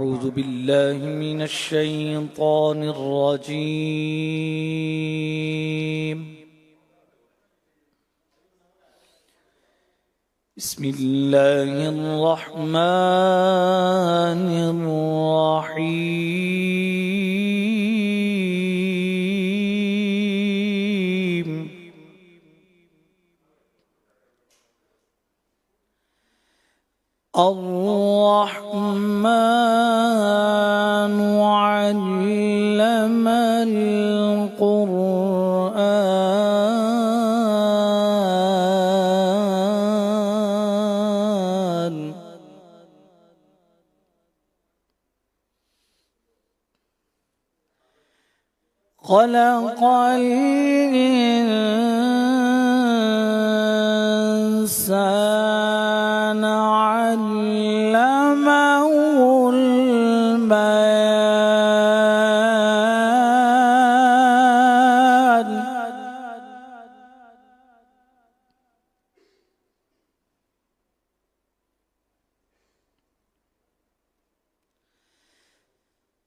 أعوذ بالله من الشيطان الرجيم. بسم الله الرحمن الرحيم. الرحمن علم القرآن خلق الإنسان علمه البيان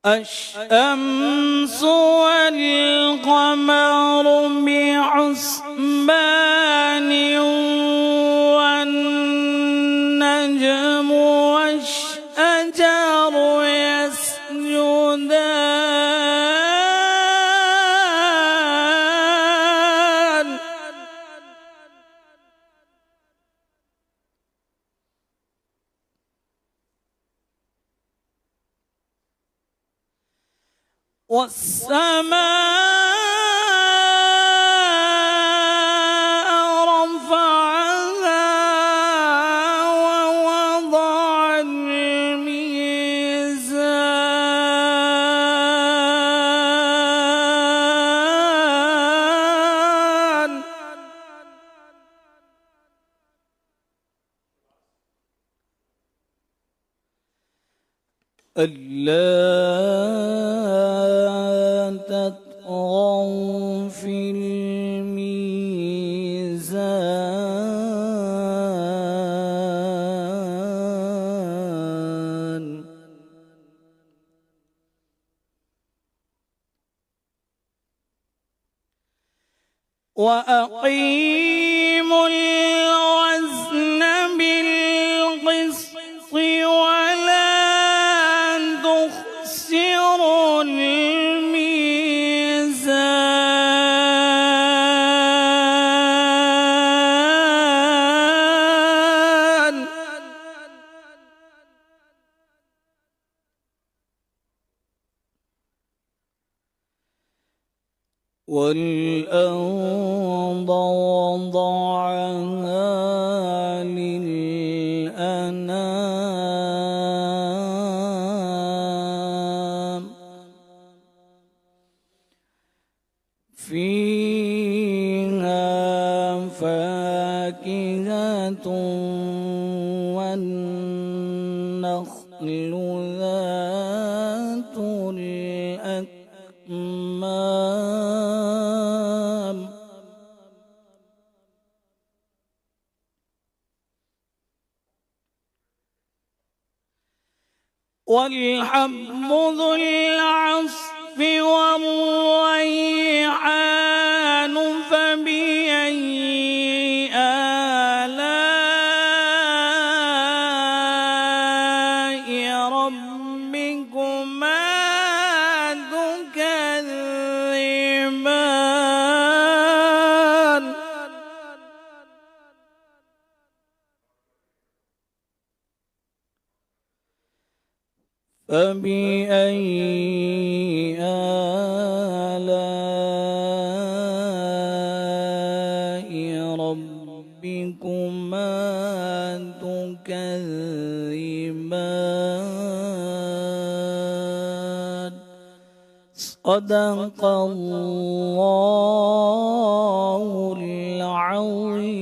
الشمس والقمر بحسبان والنجم والشجر يسجدان والسماء رفعها ووضع الميزان ألا تطغوا في الميزان وأقيموا الوزن بالقسط ولا تخسروا الميزان والأرض وضعها للأنام فيها فاكهة والنخل ذات الأكمام والحب ذو العصف والريحان فبأي آلاء ربكما تكذبان فبأي آلاء ربكما تكذبان صدق الله العظيم.